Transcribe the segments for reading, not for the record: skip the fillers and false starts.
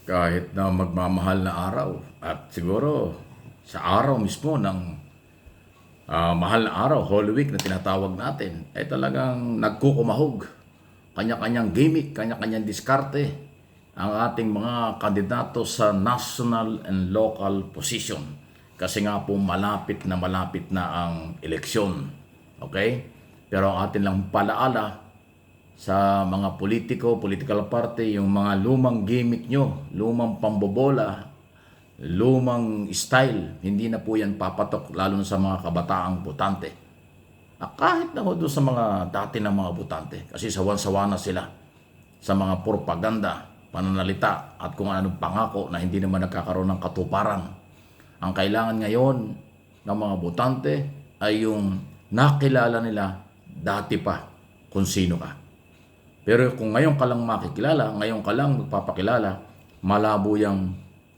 kahit na magmamahal na araw at siguro sa araw mismo ng mahal na araw, Holy Week na tinatawag natin, ay talagang nagkukumahog. Kanya-kanyang gimmick, kanya-kanyang diskarte ang ating mga kandidato sa national and local position. Kasi nga po malapit na ang eleksyon. Okay? Pero ang atin lang palaala sa mga politiko, political party, yung mga lumang gimmick nyo, lumang pambobola, lumang style, hindi na po yan papatok lalo na sa mga kabataang botante. Kahit na ho doon sa mga dati ng mga botante, kasi sawan-sawa na sila sa mga propaganda, pananalita at kung anong pangako na hindi naman nagkakaroon ng katuparan. Ang kailangan ngayon ng mga botante ay yung nakilala nila dati pa kung sino ka. Pero kung ngayon ka lang makikilala, ngayon ka lang magpapakilala, malabo yung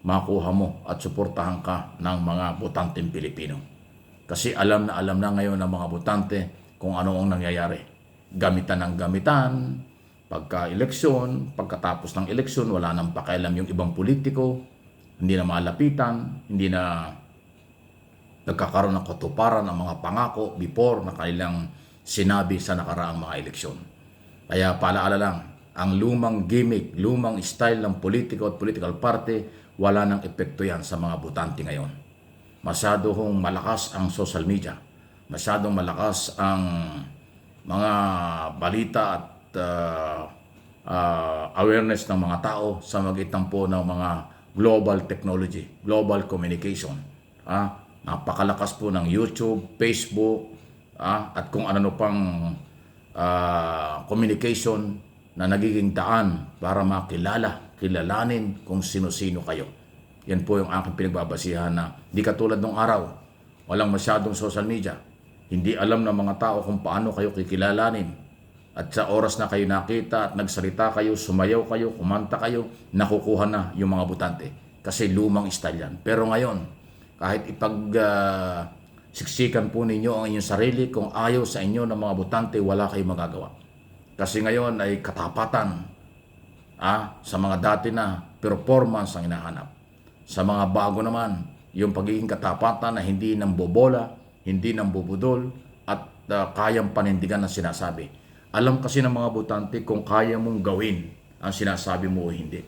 makuha mo at suportahan ka ng mga botanteng Pilipino. Kasi alam na ngayon ng mga botante kung ano ang nangyayari. Gamitan ng gamitan, pagka-eleksyon, pagkatapos ng eleksyon, wala nang pakialam yung ibang politiko, hindi na malapitan, hindi na nagkakaroon ng katuparan ng mga pangako before na kanilang sinabi sa nakaraang mga eleksyon. Kaya palaala lang, ang lumang gimmick, lumang style ng politiko at political party, wala nang epekto yan sa mga botante ngayon. Masyado hong malakas ang social media. Masyadong malakas ang mga balita at awareness ng mga tao sa magitan po ng mga global technology, global communication. Napakalakas po ng YouTube, Facebook, at kung ano pang communication na nagiging daan para kilalanin kung sino-sino kayo. Yan po yung aking pinagbabasihan na di katulad nung araw, walang masyadong social media. Hindi alam ng mga tao kung paano kayo kikilalanin. At sa oras na kayo nakita at nagsalita kayo, sumayaw kayo, kumanta kayo, nakukuha na yung mga botante. Kasi lumang style yan. Pero ngayon, kahit siksikan po ninyo ang inyong sarili, kung ayaw sa inyo ng mga botante, wala kayong magagawa. Kasi ngayon ay katapatan sa mga dati na performance ang hinahanap. Sa mga bago naman, yung pagiging katapatan na hindi nang bobola, hindi nang bubudol, at kayang panindigan ang sinasabi. Alam kasi ng mga botante kung kaya mong gawin ang sinasabi mo o hindi.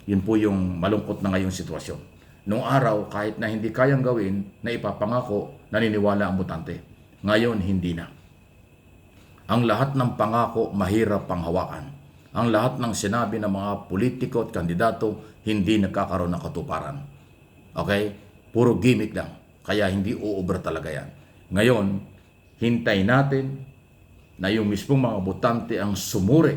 Yun po yung malungkot na ngayong sitwasyon. Noong araw, kahit na hindi kayang gawin na ipapangako, naniniwala ang botante. Ngayon, hindi na. Ang lahat ng pangako, mahirap pang hawakan. Ang lahat ng sinabi ng mga politiko at kandidato, hindi nagkakaroon ng katuparan. Okay? Puro gimmick lang. Kaya hindi uubra talaga yan. Ngayon, hintay natin na yung mismong mga botante ang sumuri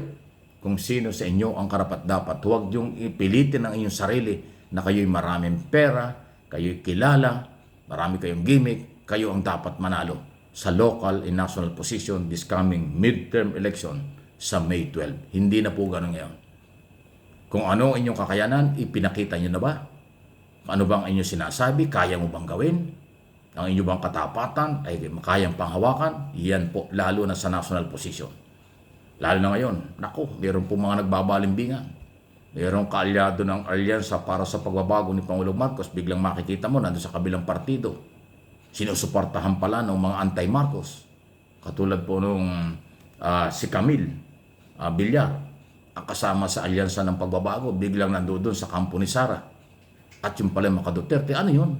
kung sino sa inyo ang karapat-dapat. Huwag yung ipilitin ang inyong sarili na kayo'y maraming pera, kayo'y kilala, marami kayong gimmick, kayo ang dapat manalo sa local and national position this coming midterm election sa May 12. Hindi na po ganun ngayon. Kung ano ang inyong kakayanan, ipinakita nyo na ba? Ano bang inyong sinasabi? Kaya mo bang gawin? Ang inyong bang katapatan ay kayang panghawakan? Yan po, lalo na sa national position. Lalo na ngayon, naku, meron po mga nagbabalimbingan. Merong kaalyado ng alyansa para sa pagbabago ni Pangulong Marcos. Biglang makikita mo nandun sa kabilang partido. Sinusuportahan pala ng mga anti-Marcos. Katulad po nung si Camille Villar, ang kasama sa alyansa ng pagbabago, biglang nandoon sa kampo ni Sara. At yung pala mga Duterte, ano yun?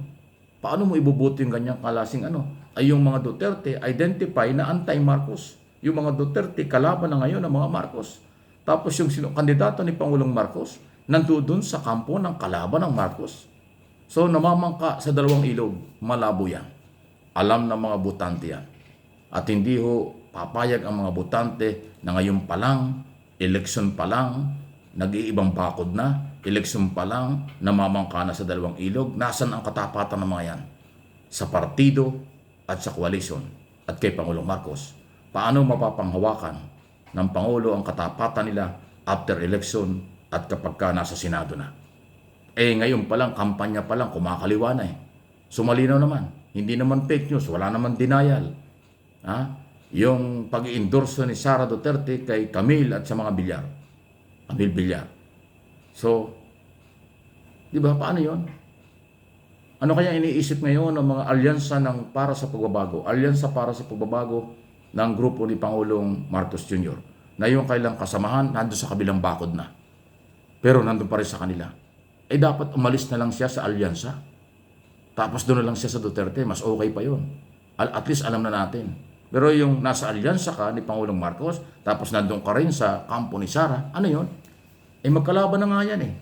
Paano mo ibubuti yung ganyang kalasing ano? Ay yung mga Duterte identify na anti-Marcos. Yung mga Duterte kalaban na ngayon ng mga Marcos. Tapos yung kandidato ni Pangulong Marcos, nandoon sa kampo ng kalaban ng Marcos. So namamangka sa dalawang ilog, malabo yan. Alam ng mga botante yan. At hindi ho papayag ang mga botante na ngayon pa lang, eleksyon pa lang, nag-iibang bakod na, eleksyon pa lang, namamangka na sa dalawang ilog. Nasaan ang katapatan ng mga yan? Sa partido at sa koalisyon at kay Pangulong Marcos. Paano mapapanghawakan ng Pangulo ang katapatan nila after election at kapag ka nasa Senado na? Ngayon pa lang, kampanya pa lang, kumakaliwa na Sumalinaw naman. Hindi naman fake news, wala naman denial. Yung pag-i-endorso ni Sara Duterte kay Camille at sa mga Villar. Camille Villar. So, Di ba? Paano yon? Ano kaya iniisip ngayon ng mga alyansa ng para sa pagbabago? Alyansa para sa pagbabago ng grupo ni Pangulong Marcos Jr. na yung kailang kasamahan nandun sa kabilang bakod na. Pero nandun pa rin sa kanila. Eh dapat umalis na lang siya sa alyansa. Tapos doon na lang siya sa Duterte. Mas okay pa yun. At least alam na natin. Pero yung nasa alyansa ka ni Pangulong Marcos, tapos nandun ka rin sa kampo ni Sara, ano yun? Eh magkalaban na nga yan eh.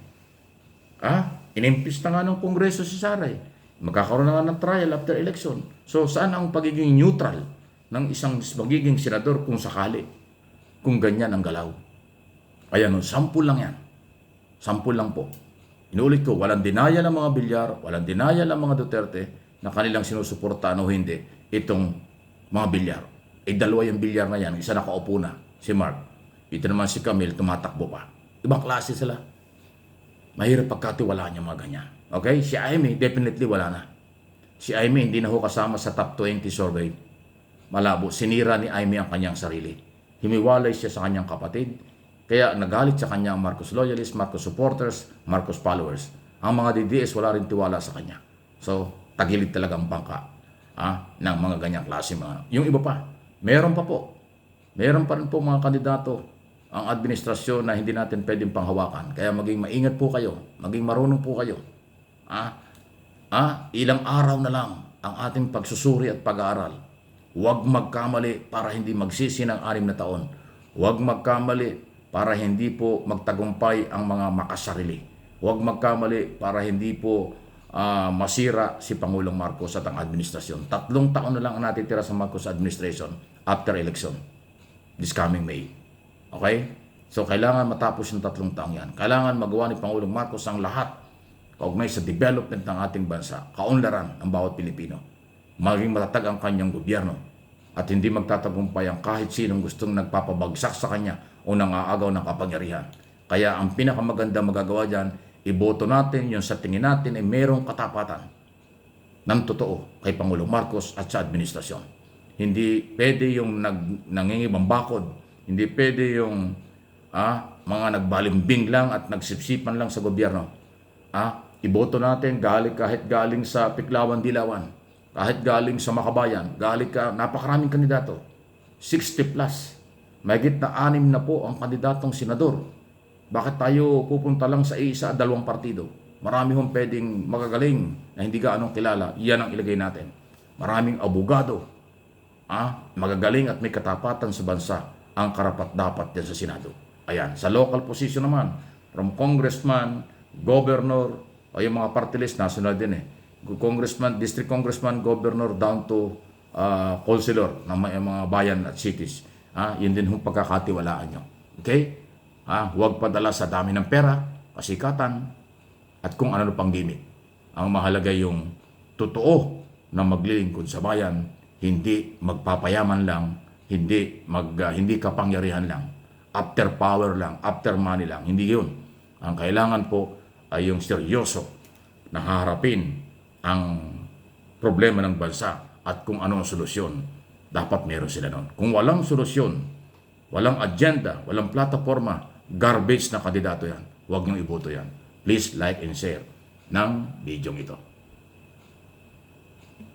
Inimpis na nga ng Kongreso si Sara eh. Magkakaroon na nga ng trial after election. So saan ang pagiging neutral ng isang magiging senador kung sakali? Kung ganyan ang galaw. Ayan, sampul lang yan. Sampul lang po. Inuulit ko, walang dinaya ng mga Bilyar, walang dinaya ng mga Duterte na kanilang sinusuportahan o hindi itong mga Bilyar. Eh dalawa yung Bilyar na yan, isa nakaupo na, si Mark. Ito naman si Camille, tumatakbo pa. Ibang klase sila. Mahirap pagkatiwalaan yung mga ganyan. Okay? Si Amy, definitely wala na. Si Amy hindi na ho kasama sa top 20 survey. Malabo. Sinira ni Amy ang kanyang sarili. Himiwalay siya sa kanyang kapatid. Kaya nagalit sa kanya ang Marcos loyalists, Marcos supporters, Marcos followers. Ang mga DDS wala rin tiwala sa kanya. So, tagilid talaga ang bangka ng mga ganyang klase. Yung iba pa, meron pa po. Meron pa rin po mga kandidato ang administrasyon na hindi natin pwedeng panghawakan. Kaya maging maingat po kayo. Maging marunong po kayo. Ilang araw na lang ang ating pagsusuri at pag-aaral. Huwag magkamali para hindi magsisi ng 6 na taon. Huwag magkamali para hindi po magtagumpay ang mga makasarili. Huwag magkamali para hindi po masira si Pangulong Marcos at ang administrasyon. 3 taon na lang ang natitira sa Marcos administration after election. This coming May. Okay? So, kailangan matapos yung 3 taong yan. Kailangan magawa ni Pangulong Marcos ang lahat kaugnay sa development ng ating bansa, kaunlaran ng bawat Pilipino. Maging matatag ang kanyang gobyerno at hindi magtatagumpay ang kahit sinong gustong nagpapabagsak sa kanya o nangaagaw ng kapangyarihan. Kaya ang pinakamaganda magagawa dyan, iboto natin yung sa tingin natin ay merong katapatan ng totoo kay Pangulong Marcos at sa administrasyon. Hindi pwede yung nangingibang bakod, hindi pwede yung mga nagbalimbing lang at nagsipsipan lang sa gobyerno. Iboto natin kahit galing sa Piklawan-Dilawan, kahit galing sa Makabayan, napakaraming kandidato. 60 plus. Mahigit na 6 na po ang kandidatong senador. Bakit tayo pupunta lang sa isa at 2 partido? Marami hong pwedeng magagaling na hindi gaanong kilala. Yan ang ilagay natin. Maraming abogado, magagaling at may katapatan sa bansa ang karapat-dapat din sa Senado. Ayan, sa local position naman, from congressman, governor, o yung mga party list, national din congressman, district congressman, governor, down to councilor ng mga bayan at cities. Yun din yung pagkakatiwalaan nyo. Okay? Huwag padala sa dami ng pera, kasikatan, at kung ano pang gimmick. Ang mahalaga yung totoo na maglilingkod sa bayan, hindi magpapayaman lang, hindi kapangyarihan lang, after power lang, after money lang. Hindi yun. Ang kailangan po ay yung seryoso na haharapin ang problema ng bansa at kung ano ang solusyon. Dapat meron sila nun. Kung walang solusyon, walang agenda, walang plataforma, garbage na kandidato yan. Huwag niyong iboto yan. Please like and share ng video ito.